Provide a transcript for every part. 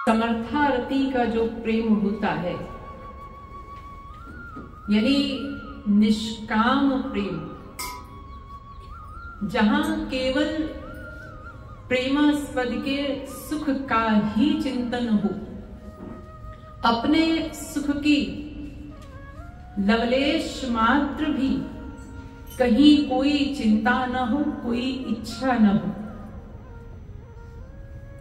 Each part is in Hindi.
समर्थारति का जो प्रेम होता है, यानी निष्काम प्रेम, जहां केवल प्रेमास्पद के सुख का ही चिंतन हो, अपने सुख की लवलेश मात्र भी कहीं कोई चिंता न हो, कोई इच्छा न हो,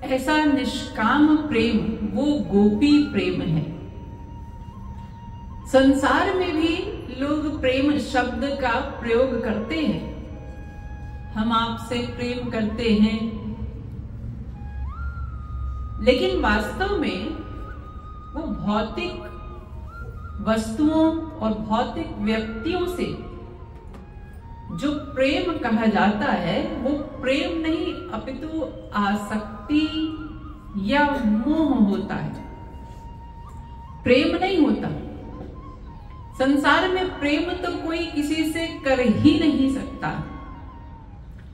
ऐसा निष्काम प्रेम वो गोपी प्रेम है। संसार में भी लोग प्रेम शब्द का प्रयोग करते हैं, हम आपसे प्रेम करते हैं, लेकिन वास्तव में वो भौतिक वस्तुओं और भौतिक व्यक्तियों से जो प्रेम कहा जाता है वो प्रेम नहीं, अपितु आसक्ति या मोह होता है, प्रेम नहीं होता। संसार में प्रेम तो कोई किसी से कर ही नहीं सकता,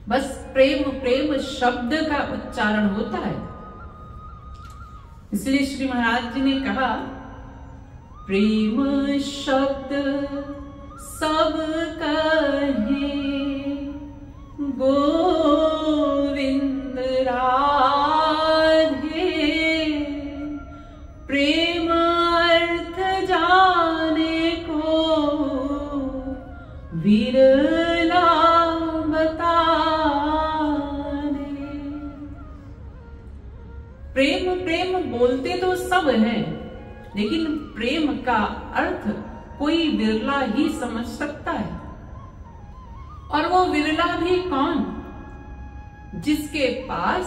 बस प्रेम प्रेम शब्द का उच्चारण होता है। इसलिए श्री महाराज जी ने कहा, प्रेम शब्द सब कहे गोविंद राधे, प्रेम अर्थ जाने को विरला बताने। प्रेम प्रेम बोलते तो सब हैं, लेकिन प्रेम का अर्थ कोई विरला ही समझ सकता है, और वो विरला भी कौन? जिसके पास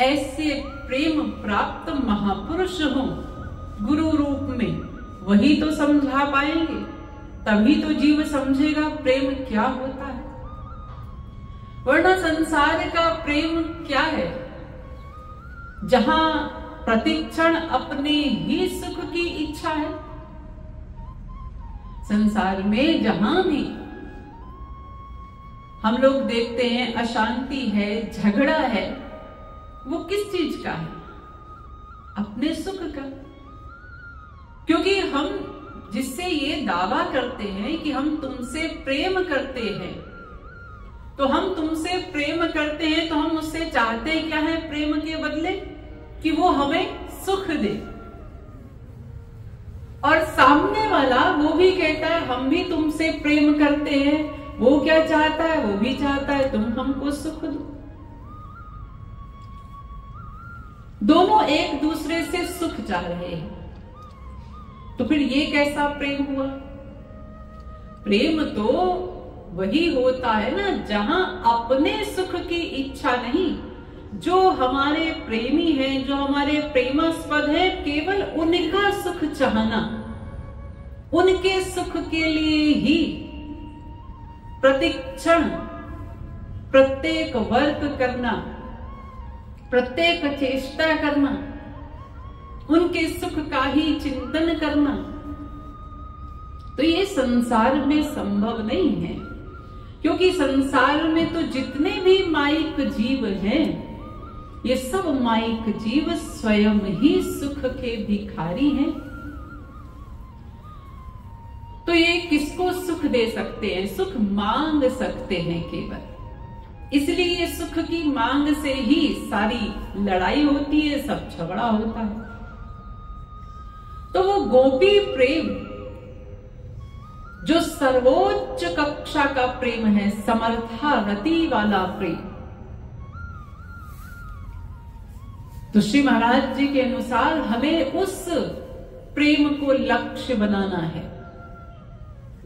ऐसे प्रेम प्राप्त महापुरुष हो गुरु रूप में, वही तो समझा पाएंगे, तभी तो जीव समझेगा प्रेम क्या होता है। वरना संसार का प्रेम क्या है, जहां प्रतिक्षण अपने ही सुख की इच्छा है। संसार में जहां भी हम लोग देखते हैं अशांति है, झगड़ा है, वो किस चीज का है? अपने सुख का। क्योंकि हम जिससे ये दावा करते हैं कि हम तुमसे प्रेम करते हैं, तो हम तुमसे प्रेम करते हैं तो हम उससे चाहते क्या है प्रेम के बदले? कि वो हमें सुख दे। और सामने वाला वो भी कहता है हम भी तुमसे प्रेम करते हैं, वो क्या चाहता है? वो भी चाहता है तुम हमको सुख दो। दोनों एक दूसरे से सुख चाह रहे हैं, तो फिर ये कैसा प्रेम हुआ? प्रेम तो वही होता है ना जहां अपने सुख की इच्छा नहीं, जो हमारे प्रेमी हैं, जो हमारे प्रेमास्पद है, केवल उनका सुख चाहना, उनके सुख के लिए ही प्रतिक्षण प्रत्येक वर्क करना, प्रत्येक चेष्टा करना, उनके सुख का ही चिंतन करना, तो ये संसार में संभव नहीं है। क्योंकि संसार में तो जितने भी माइक जीव हैं, ये सब माइक जीव स्वयं ही सुख के भिखारी हैं। तो ये किसको सुख दे सकते हैं? सुख मांग सकते हैं केवल। इसलिए ये सुख की मांग से ही सारी लड़ाई होती है, सब झगड़ा होता है। तो वो गोपी प्रेम जो सर्वोच्च कक्षा का प्रेम है, समर्था रति वाला प्रेम, तो श्री महाराज जी के अनुसार हमें उस प्रेम को लक्ष्य बनाना है,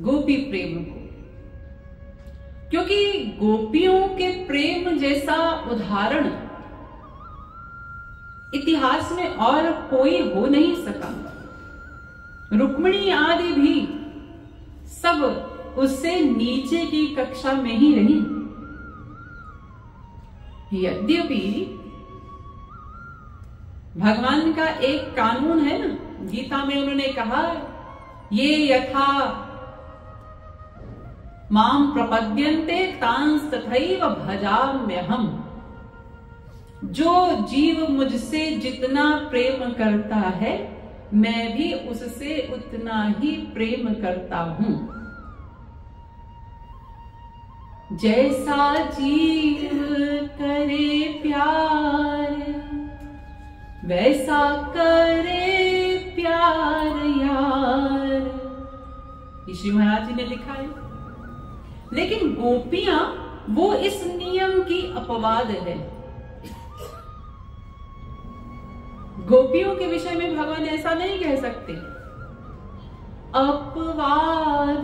गोपी प्रेम को। क्योंकि गोपियों के प्रेम जैसा उदाहरण इतिहास में और कोई हो नहीं सका। रुक्मिणी आदि भी सब उससे नीचे की कक्षा में ही रही। यद्यपि भगवान का एक कानून है ना, गीता में उन्होंने कहा, ये यथा माम प्रपद्यन्ते तांस तथैव भजाम्यहम्। जो जीव मुझसे जितना प्रेम करता है मैं भी उससे उतना ही प्रेम करता हूं। जैसा जीव करे प्यार वैसा करे प्यार यार, ये श्री महाराज जी ने लिखा है। लेकिन गोपियां वो इस नियम की अपवाद है। गोपियों के विषय में भगवान ऐसा नहीं कह सकते, अपवाद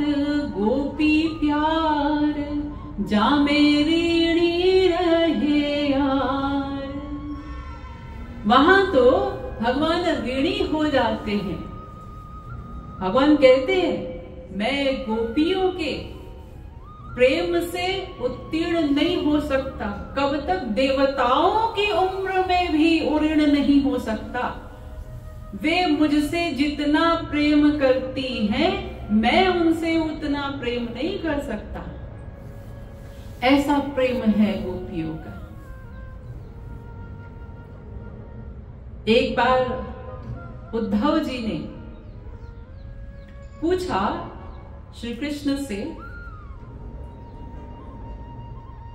गोपी प्यार जा मेरी रहे यार। वहां तो भगवान ऋणी हो जाते हैं। भगवान कहते हैं मैं गोपियों के प्रेम से उत्तीर्ण नहीं हो सकता, कब तक देवताओं की उम्र में भी उत्तीर्ण नहीं हो सकता। वे मुझसे जितना प्रेम करती हैं मैं उनसे उतना प्रेम नहीं कर सकता। ऐसा प्रेम है गोपियों का। एक बार उद्धव जी ने पूछा श्री कृष्ण से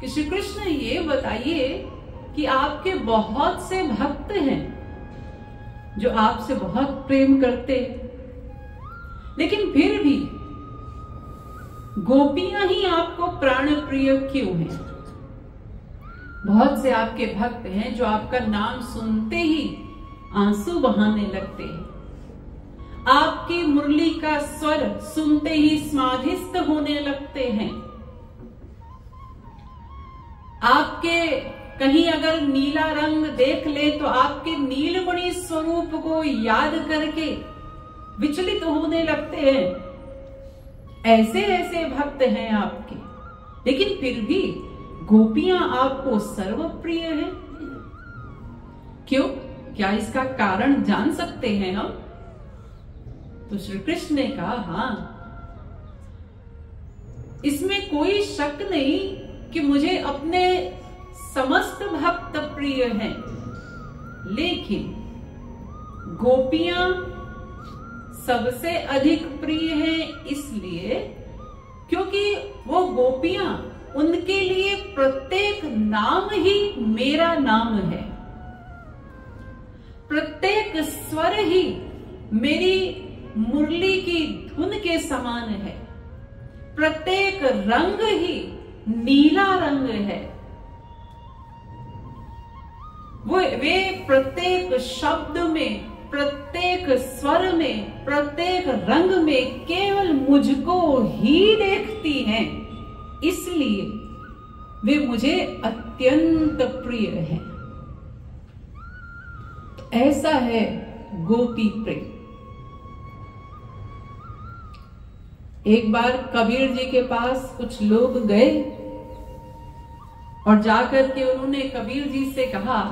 कि श्री कृष्ण ये बताइए कि आपके बहुत से भक्त हैं जो आपसे बहुत प्रेम करते हैं, लेकिन फिर भी गोपियां ही आपको प्राण प्रिय क्यों हैं? बहुत से आपके भक्त हैं जो आपका नाम सुनते ही आंसू बहाने लगते हैं, आपकी मुरली का स्वर सुनते ही समाधिस्थ होने लगते हैं। आपके कहीं अगर नीला रंग देख ले तो आपके नीलमणि स्वरूप को याद करके विचलित होने लगते हैं। ऐसे ऐसे भक्त हैं आपके, लेकिन फिर भी गोपियां आपको सर्वप्रिय हैं। क्यों? क्या इसका कारण जान सकते हैं हम? तो श्री कृष्ण ने कहा हाँ, इसमें कोई शक नहीं कि मुझे अपने समस्त भक्त प्रिय हैं, लेकिन गोपियां सबसे अधिक प्रिय हैं इसलिए क्योंकि वो गोपियां, उनके लिए प्रत्येक नाम ही मेरा नाम है, प्रत्येक स्वर ही मेरी मुरली की धुन के समान है, प्रत्येक रंग ही नीला रंग है। वे प्रत्येक शब्द में, प्रत्येक स्वर में, प्रत्येक रंग में केवल मुझको ही देखती हैं, इसलिए वे मुझे अत्यंत प्रिय हैं। ऐसा है गोपी प्रेम। एक बार कबीर जी के पास कुछ लोग गए और जाकर के उन्होंने कबीर जी से कहा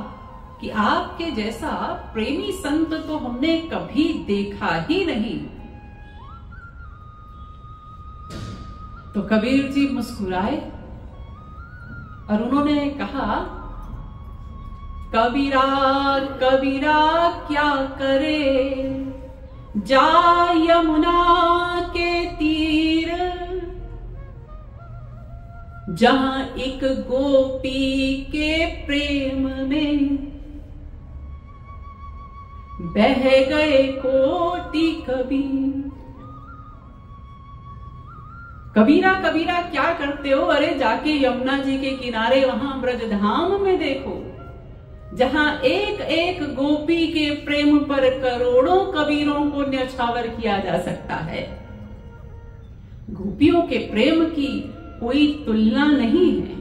कि आपके जैसा प्रेमी संत तो हमने कभी देखा ही नहीं। तो कबीर जी मुस्कुराए और उन्होंने कहा, कबीरा कबीरा क्या करे, जा यमुना के तीर, जहां एक गोपी के प्रेम में बह गए कोटि कबीर। कबीरा कबीरा क्या करते हो? अरे जाके यमुना जी के किनारे वहां ब्रजधाम में देखो, जहां एक एक गोपी के प्रेम पर करोड़ों कबीरों को न्यौछावर किया जा सकता है। गोपियों के प्रेम की कोई तुलना नहीं है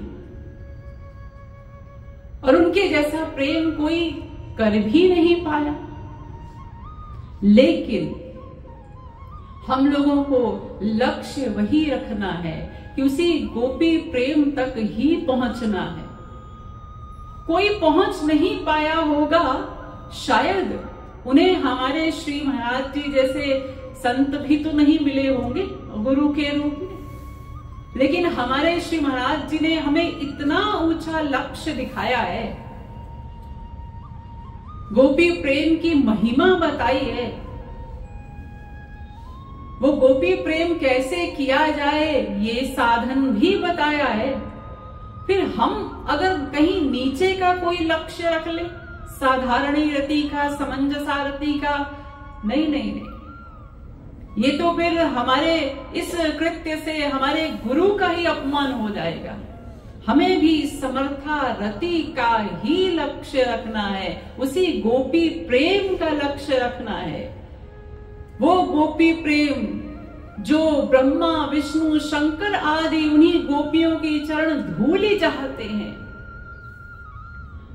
और उनके जैसा प्रेम कोई कर भी नहीं पाया। लेकिन हम लोगों को लक्ष्य वही रखना है कि उसी गोपी प्रेम तक ही पहुंचना है। कोई पहुंच नहीं पाया होगा, शायद उन्हें हमारे श्री महाराज जी जैसे संत भी तो नहीं मिले होंगे गुरु के रूप में, लेकिन हमारे श्री महाराज जी ने हमें इतना ऊंचा लक्ष्य दिखाया है गोपी प्रेम की महिमा बताई है, वो गोपी प्रेम कैसे किया जाए ये साधन भी बताया है। फिर हम अगर कहीं नीचे का कोई लक्ष्य रख ले, साधारणी रति का, समंजसा रति का, नहीं नहीं नहीं, ये तो फिर हमारे इस कृत्य से हमारे गुरु का ही अपमान हो जाएगा। हमें भी समर्था रति का ही लक्ष्य रखना है, उसी गोपी प्रेम का लक्ष्य रखना है। वो गोपी प्रेम जो ब्रह्मा विष्णु शंकर आदि उन्हीं गोपियों की चरण धूलि चाहते हैं।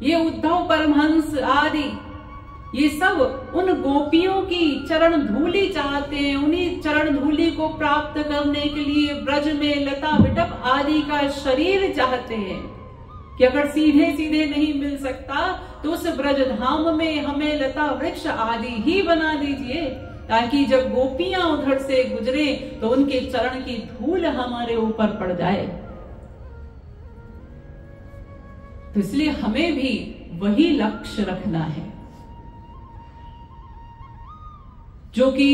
ये उद्धव परमहंस आदि ये सब उन गोपियों की चरण धूलि चाहते हैं। उन्हीं चरण धूलि को प्राप्त करने के लिए ब्रज में लता विटप आदि का शरीर चाहते हैं कि अगर सीधे सीधे नहीं मिल सकता तो उस ब्रज धाम में हमें लता वृक्ष आदि ही बना दीजिए, ताकि जब गोपियां उधर से गुजरे तो उनके चरण की धूल हमारे ऊपर पड़ जाए। तो इसलिए हमें भी वही लक्ष्य रखना है जो कि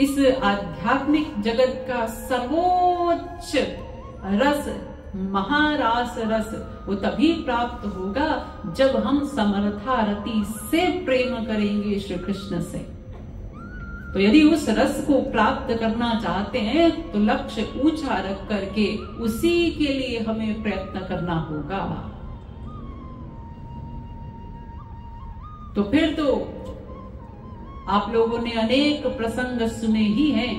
इस आध्यात्मिक जगत का सर्वोच्च रस, महारास रस, वो तभी प्राप्त होगा जब हम समर्था रति से प्रेम करेंगे श्री कृष्ण से। तो यदि उस रस को प्राप्त करना चाहते हैं तो लक्ष्य ऊंचा रख करके उसी के लिए हमें प्रयत्न करना होगा। तो फिर तो आप लोगों ने अनेक प्रसंग सुने ही हैं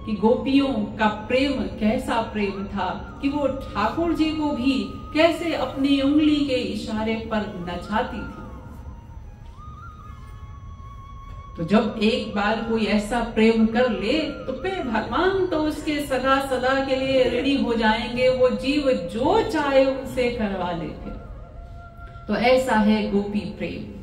कि गोपियों का प्रेम कैसा प्रेम था कि वो ठाकुर जी को भी कैसे अपनी उंगली के इशारे पर नचाती थी। तो जब एक बार कोई ऐसा प्रेम कर ले तो फिर भगवान तो उसके सदा सदा के लिए ऋणी हो जाएंगे। वो जीव जो चाहे उनसे करवा ले। फिर तो ऐसा है गोपी प्रेम।